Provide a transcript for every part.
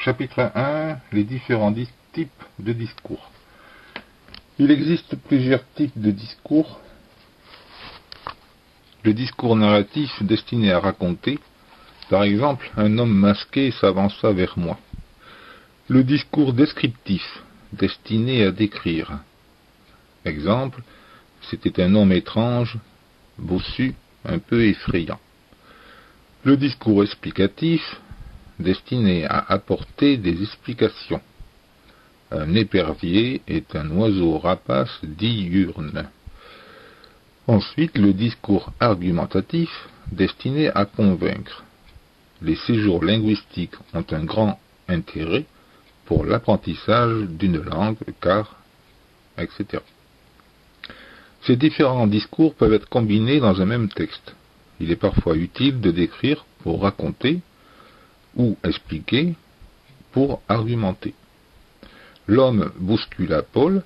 Chapitre 1. Les différents types de discours. Il existe plusieurs types de discours. Le discours narratif destiné à raconter. Par exemple, un homme masqué s'avança vers moi. Le discours descriptif, destiné à décrire. Exemple, c'était un homme étrange, bossu, un peu effrayant. Le discours explicatif, destiné à apporter des explications. Un épervier est un oiseau rapace diurne. Ensuite, le discours argumentatif, destiné à convaincre. Les séjours linguistiques ont un grand intérêt pour l'apprentissage d'une langue, car, etc. Ces différents discours peuvent être combinés dans un même texte. Il est parfois utile de décrire pour raconter ou expliquer pour argumenter. L'homme bouscula Paul.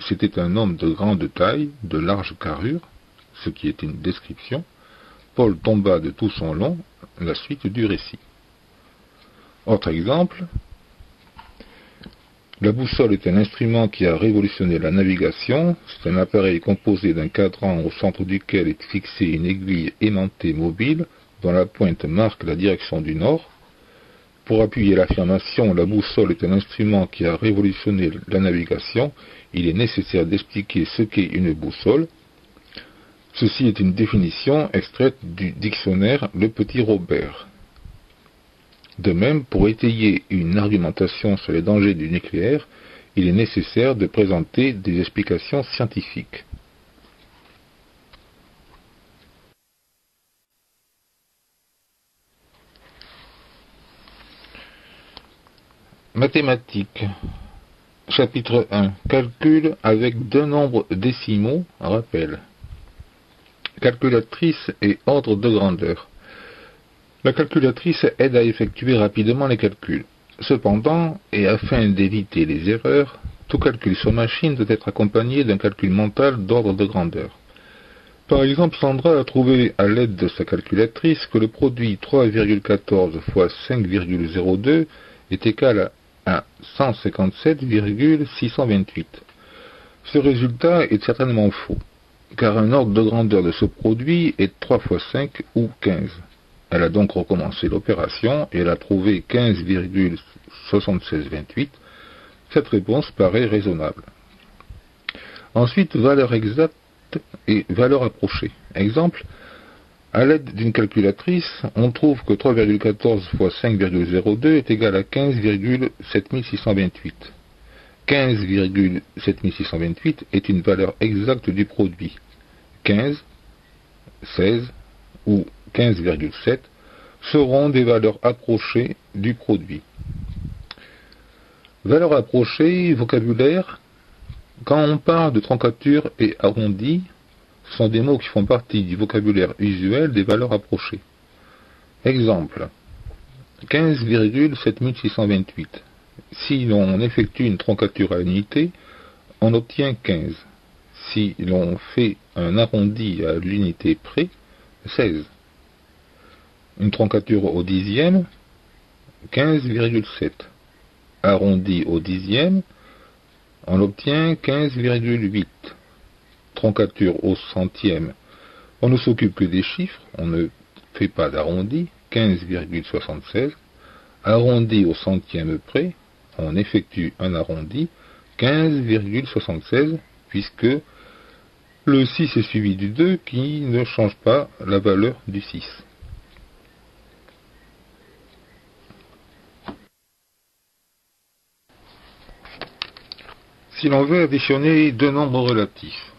C'était un homme de grande taille, de large carrure, ce qui est une description. Paul tomba de tout son long, la suite du récit. Autre exemple. La boussole est un instrument qui a révolutionné la navigation. C'est un appareil composé d'un cadran au centre duquel est fixée une aiguille aimantée mobile dont la pointe marque la direction du nord. Pour appuyer l'affirmation « la boussole est un instrument qui a révolutionné la navigation », il est nécessaire d'expliquer ce qu'est une boussole. Ceci est une définition extraite du dictionnaire Le Petit Robert. De même, pour étayer une argumentation sur les dangers du nucléaire, il est nécessaire de présenter des explications scientifiques. Mathématiques. Chapitre 1. Calcul avec deux nombres décimaux. Rappel. Calculatrice et ordre de grandeur. La calculatrice aide à effectuer rapidement les calculs. Cependant, et afin d'éviter les erreurs, tout calcul sur machine doit être accompagné d'un calcul mental d'ordre de grandeur. Par exemple, Sandra a trouvé à l'aide de sa calculatrice que le produit 3,14 fois 5,02 est égal à 157,628. Ce résultat est certainement faux, car un ordre de grandeur de ce produit est 3 fois 5 ou 15. Elle a donc recommencé l'opération et elle a trouvé 15,7628. Cette réponse paraît raisonnable. Ensuite, valeur exacte et valeur approchée. Exemple, à l'aide d'une calculatrice, on trouve que 3,14 fois 5,02 est égal à 15,7628. 15,7628 est une valeur exacte du produit. 15, 16 ou 15,7 seront des valeurs approchées du produit. Valeur approchée, vocabulaire. Quand on parle de troncature et arrondi, ce sont des mots qui font partie du vocabulaire usuel des valeurs approchées. Exemple, 15,7628. Si l'on effectue une troncature à l'unité, on obtient 15. Si l'on fait un arrondi à l'unité près, 16. Une troncature au dixième, 15,7. Arrondi au dixième, on obtient 15,8. Troncature au centième, on ne s'occupe que des chiffres, on ne fait pas d'arrondi, 15,76. Arrondi au centième près, on effectue un arrondi, 15,76, puisque le 6 est suivi du 2 qui ne change pas la valeur du 6. Si l'on veut additionner deux nombres relatifs,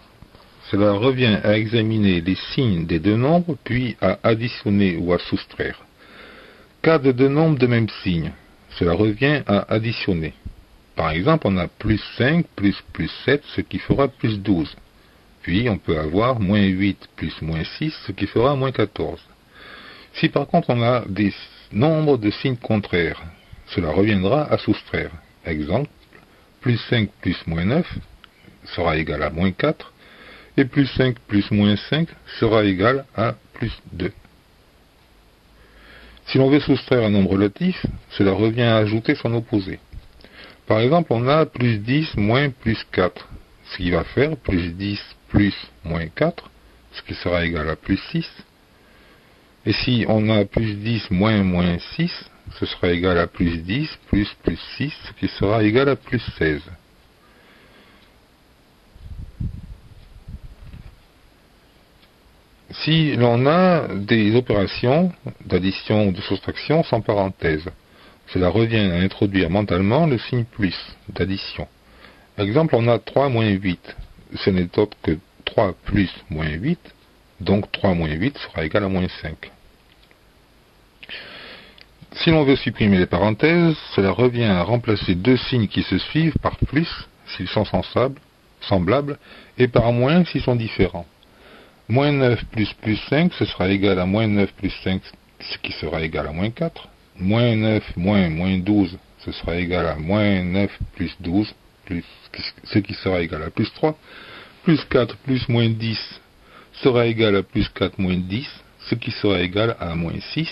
cela revient à examiner les signes des deux nombres, puis à additionner ou à soustraire. Cas de deux nombres de même signe, cela revient à additionner. Par exemple, on a plus 5 plus 7, ce qui fera plus 12. Puis on peut avoir moins 8 plus moins 6, ce qui fera moins 14. Si par contre on a des nombres de signes contraires, cela reviendra à soustraire. Exemple, plus 5 plus moins 9 sera égal à moins 4, et plus 5 plus moins 5 sera égal à plus 2. Si l'on veut soustraire un nombre relatif, cela revient à ajouter son opposé. Par exemple, on a plus 10 moins plus 4, ce qui va faire plus 10 plus moins 4, ce qui sera égal à plus 6. Et si on a plus 10 moins moins 6, ce sera égal à plus 10 plus plus 6, ce qui sera égal à plus 16. Si l'on a des opérations d'addition ou de soustraction sans parenthèse, cela revient à introduire mentalement le signe plus d'addition. Par exemple, on a 3 moins 8. Ce n'est autre que 3 plus moins 8, donc 3 moins 8 sera égal à moins 5. Si l'on veut supprimer les parenthèses, cela revient à remplacer deux signes qui se suivent par plus s'ils sont semblables et par moins s'ils sont différents. Moins 9 plus plus 5, ce sera égal à moins 9 plus 5, ce qui sera égal à moins 4. Moins 9 moins moins 12, ce sera égal à moins 9 plus 12, ce qui sera égal à plus 3. Plus 4 plus moins 10 sera égal à plus 4 moins 10, ce qui sera égal à moins 6.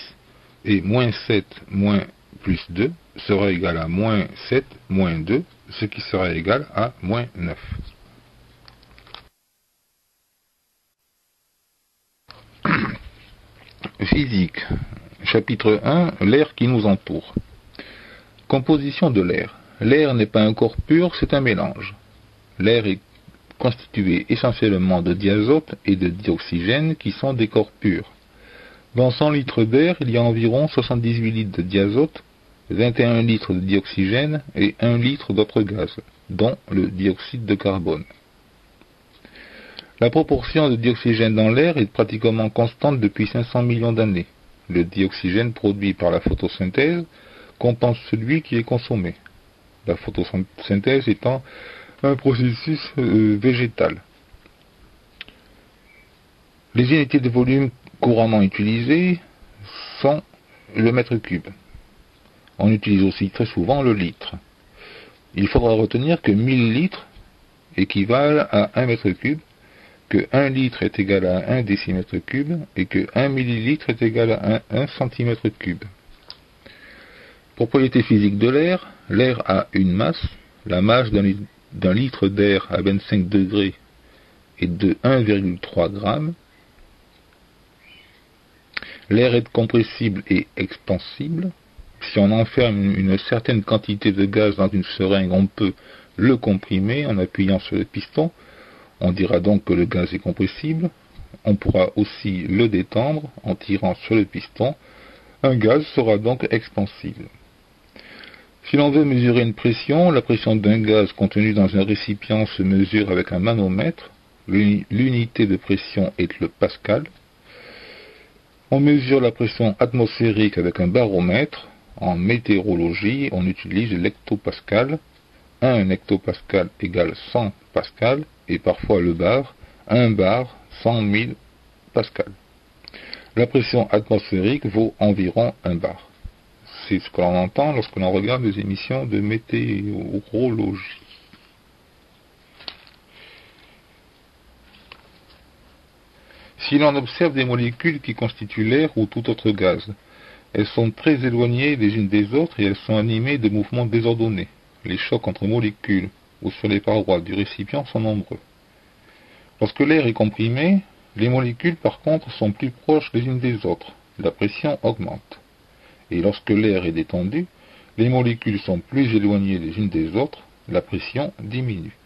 Et moins 7 moins plus 2 sera égal à moins 7 moins 2, ce qui sera égal à moins 9. Physique. Chapitre 1. L'air qui nous entoure. Composition de l'air. L'air n'est pas un corps pur, c'est un mélange. L'air est constitué essentiellement de diazote et de dioxygène qui sont des corps purs. Dans 100 litres d'air, il y a environ 78 litres de diazote, 21 litres de dioxygène et 1 litre d'autres gaz, dont le dioxyde de carbone. La proportion de dioxygène dans l'air est pratiquement constante depuis 500 millions d'années. Le dioxygène produit par la photosynthèse compense celui qui est consommé. La photosynthèse étant un processus végétal. Les unités de volume couramment utilisées sont le mètre cube. On utilise aussi très souvent le litre. Il faudra retenir que 1000 litres équivalent à 1 mètre cube, que 1 litre est égal à 1 décimètre cube et que 1 millilitre est égal à 1 centimètre cube. Propriété physique de l'air. L'air a une masse. La masse d'un litre d'air à 25 degrés est de 1,3 g. L'air est compressible et expansible. Si on enferme une certaine quantité de gaz dans une seringue, on peut le comprimer en appuyant sur le piston. On dira donc que le gaz est compressible. On pourra aussi le détendre en tirant sur le piston. Un gaz sera donc expansible. Si l'on veut mesurer une pression, la pression d'un gaz contenu dans un récipient se mesure avec un manomètre. L'unité de pression est le pascal. On mesure la pression atmosphérique avec un baromètre. En météorologie, on utilise l'hectopascal. 1 hectopascal égale 100 pascal, et parfois le bar, 1 bar, 100 000 pascal. La pression atmosphérique vaut environ 1 bar. C'est ce que l'on entend lorsque l'on regarde les émissions de météorologie. Si l'on observe des molécules qui constituent l'air ou tout autre gaz, elles sont très éloignées les unes des autres et elles sont animées de mouvements désordonnés. Les chocs entre molécules ou sur les parois du récipient sont nombreux. Lorsque l'air est comprimé, les molécules par contre sont plus proches les unes des autres. La pression augmente. Et lorsque l'air est détendu, les molécules sont plus éloignées les unes des autres, la pression diminue.